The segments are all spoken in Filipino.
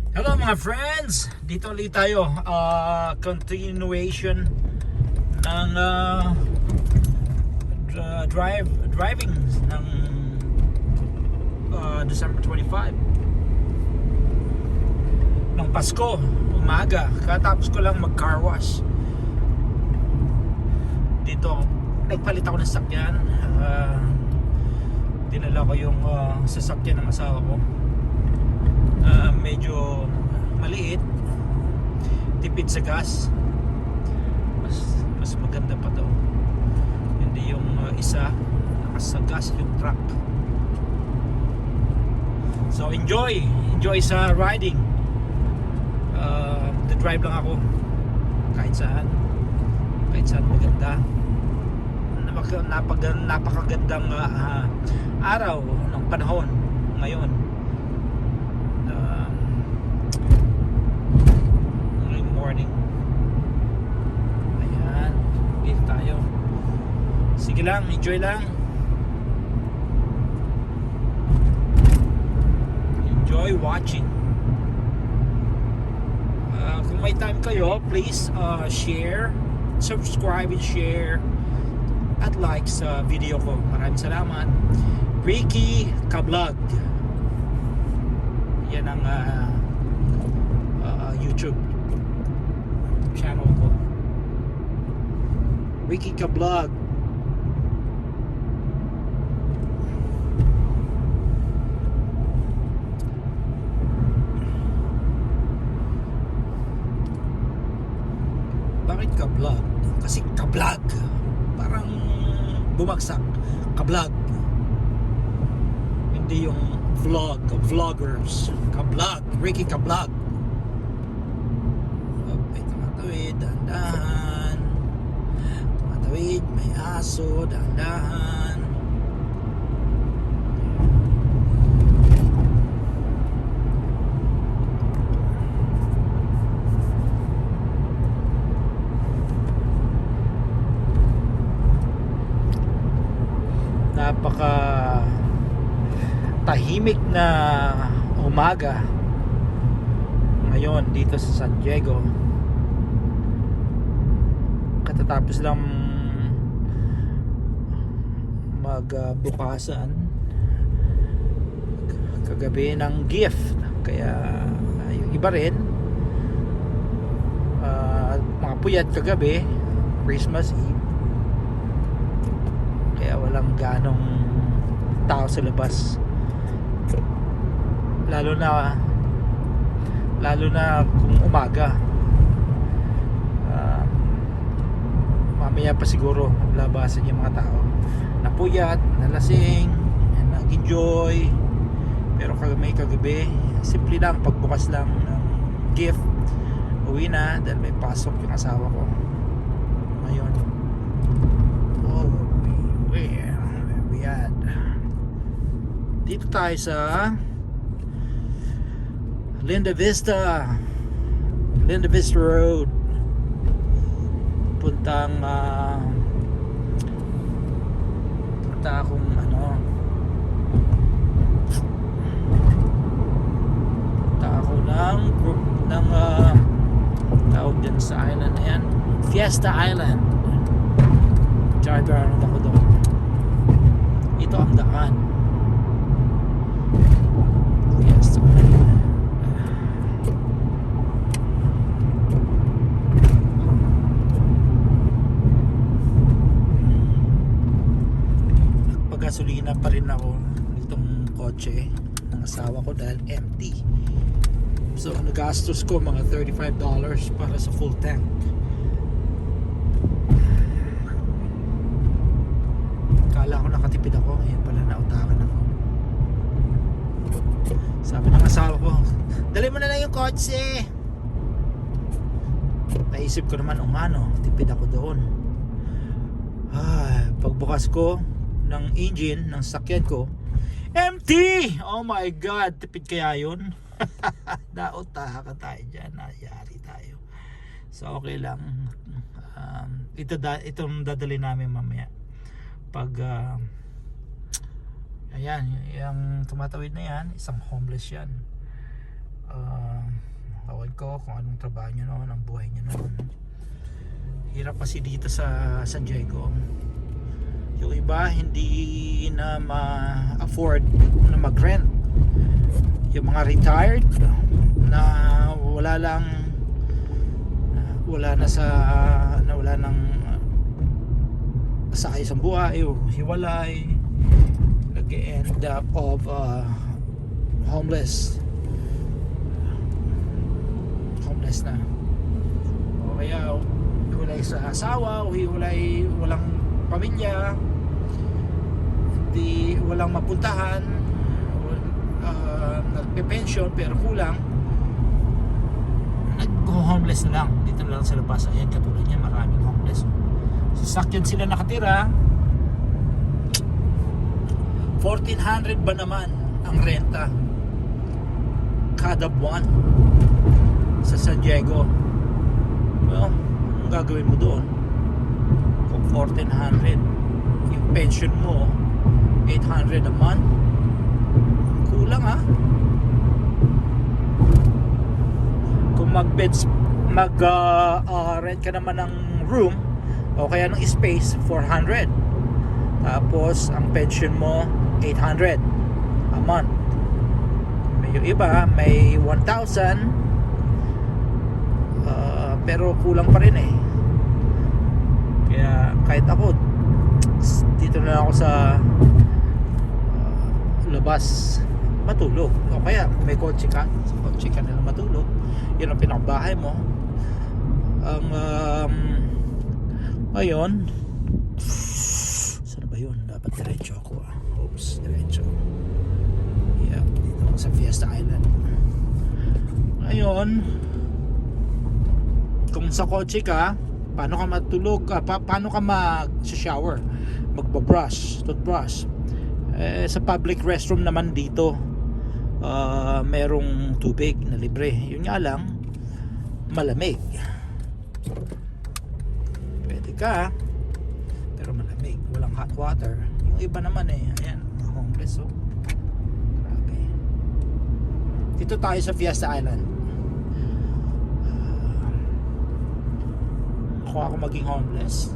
Hello mga friends! Dito ulit tayo. Continuation ng driving ng December 25 ng Pasko, umaga. Katapos ko lang mag car wash. Dito, nagpalit ako ng sasakyan. Dinala ko yung sasakyan ng asawa ko. Medyo maliit, tipid sa gas, mas maganda pa to, hindi yung isa nakasagas yung truck. So enjoy sa riding. Drive lang ako kahit saan maganda. Napakagandang araw ng panahon ngayon. Morning. Ayan, dito tayo. Sige lang, enjoy lang. Enjoy watching. Kung may time kayo, please share, subscribe and share at like sa video ko. Maraming salamat. Ricky Ka-Vlog. Yan ang YouTube channel ko. Ricky Ka-Vlog. Bakit Ka-Vlog? Kasi Ka-Vlog parang bumagsak. Ka-Vlog, hindi yung vlog, vloggers. Ka-Vlog, Ricky Ka-Vlog. Dahan-dahan, tumatawid, may aso, dahan-dahan. Napaka tahimik na umaga ngayon dito sa San Diego. Katatapos lang magbukasan kagabi ng gift, kaya yung iba rin mga puyat kagabi Christmas Eve, kaya walang ganong tao sa labas, lalo na kung umaga. Mamaya pa siguro labasan yung mga tao napuyat, nalasing, nag-enjoy. Pero may kagabi, simple lang, pagbukas lang ng gift, uwi na dahil may pasok yung asawa ko ngayon. Oh, where we at? Dito tayo sa Linda Vista Road, punta akong ng tawag dyan sa island na yan, Fiesta Island. Charter ako doon. Ito ang daan, Fiesta Island. Gasolina pa rin ako nitong kotse ng asawa ko dahil empty. So nagastos ko mga $35 para sa full tank. Kala ko nakatipid ako, ngayon pala nautakan ako. Sabi ng asawa ko, dali mo na lang yung kotse. Naisip ko naman, tipid ako doon. Pagbukas ko ng engine ng sakyan ko, empty! Oh my God, tipid kaya yun? Nautakan tayo dyan, nayari tayo. So okay lang. Itong dadali namin mamaya pag ayan, yung tumatawid na yan, isang homeless yan. Awan ko kung anong trabaho nyo noon, ang buhay nyo noon. Hirap kasi dito sa San Diego. Yung iba hindi na ma-afford na mag-rent. Yung mga retired na wala nang sa ayos ang buhay, hiwalay, nag-end up of homeless na, o kaya hiwalay sa asawa, o hiwalay, walang pamilya, walang mapuntahan, nagpe-pension pero kulang, nag-homeless na lang dito na lang sa labas. Ayan, katulad niya, maraming homeless. Sasakyan sila nakatira. 1,400 ba naman ang renta kada buwan sa San Diego? Well, anong gagawin mo doon kung 1,400? Yung pension mo 800 a month, kulang ha. Kung rent ka naman ng room o kaya ng space, 400. Tapos ang pension mo 800 a month. Yung iba may 1,000, pero kulang pa rin eh. Kaya kahit ako, dito na lang ako sa labas matulog, o kaya kung may kotse ka, sa kotse ka nalang matulog. Yun ang pinakabahay mo. Ang ngayon, saan ba yun? Dapat diretso ako. Oops, diretso. Yeah, dito ako sa Fiesta Island. Ngayon, kung sa kotse ka, paano ka matulog? Paano ka mag-shower? Magba-brush, toothbrush. Sa public restroom naman dito, merong tubig na libre. Yun nga lang, malamig. Pwede ka, pero malamig, walang hot water. Yung iba naman ayan, homeless. Oh, grabe. Dito tayo sa Fiesta Island. Kung ako maging homeless,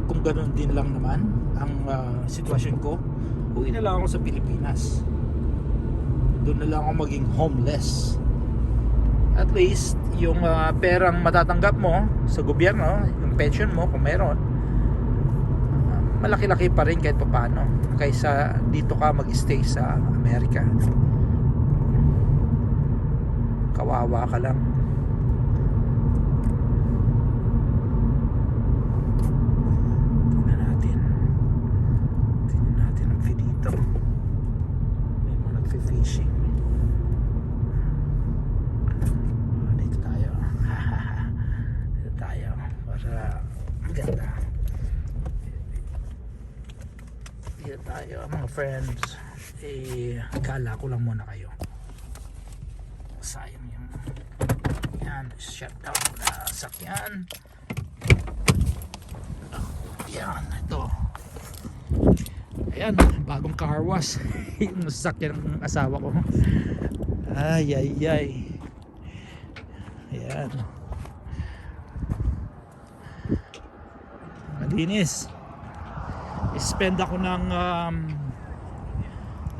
kung ganun din lang naman ang sitwasyon ko, uwi na lang ako sa Pilipinas. Doon na lang ako maging homeless. At least yung perang matatanggap mo sa gobyerno, yung pension mo kung meron, malaki-laki pa rin kahit paano kaysa dito ka mag-stay sa Amerika. Kawawa ka lang. Tingnan natin ang view dito. May mga nagfi-fishing. Dito tayo. Dito tayo para maganda. Dito tayo mga friends. Gala ko lang muna kayo. Sayang yung yan, shut down na sakyan. Yan, ito. Ayan, bagong car wash. Yung sasakyan ng asawa ko. Ay. Ayan. Malinis. I-spend ako ng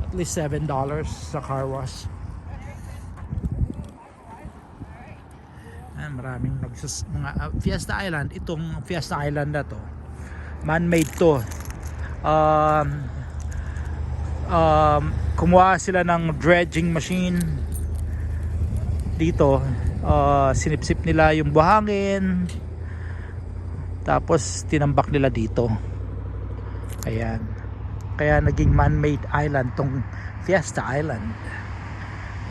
at least $7 sa car wash. Maraming mga Fiesta Island. Itong Fiesta Island na to, man-made to. Kumuha sila ng dredging machine dito. Sinipsip nila yung buhangin, tapos tinambak nila dito. Ayan, kaya naging man-made island tong Fiesta Island.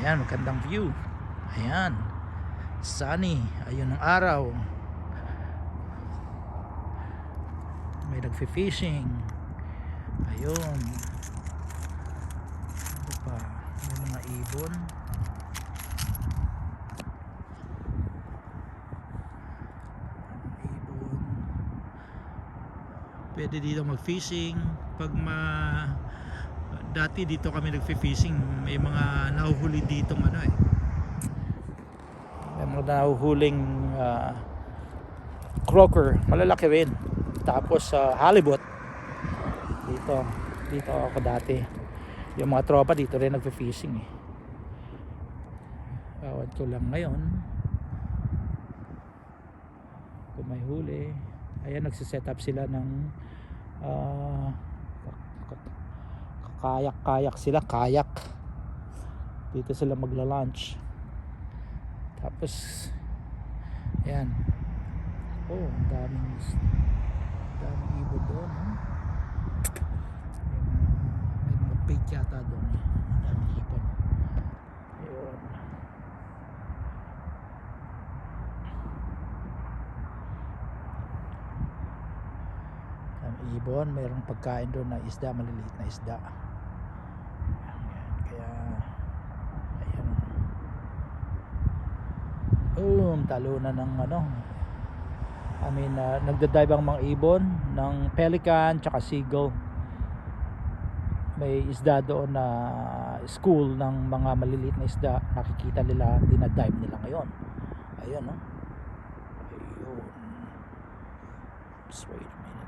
Ayan, magandang view. Ayan, sunny, ayun ang araw. May nagfi-fishing. Ayun. Ano pa? May mga ibon. Pwede dito mag-fishing pag Dati dito kami nagfi-fishing, may mga nahuhuli dito ano eh. May mga nahuhuling croaker, malalaki rin. Tapos halibut. Dito ako dati. Yung mga tropa dito rin nagfi-fishing eh. Bawat ko lang ngayon kung may huli. Ayan, nagsiset up sila ng kayak sila, kayak. Dito sila magla-lunch. Tapos ayan. Oh, ang daming ibon doon. May mga bait yata doon. Ang daming ibon. Ayun. Ang ibon, mayroong pagkain doon na isda, maliliit na isda. Ayan, kaya ayan. Talunan ng nagda-dive ang mga ibon ng pelican tsaka seagull. May isda doon na school ng mga maliliit na isda, nakikita nila, dinadive nila ngayon. Ayun, no? Ayun. Just wait a minute.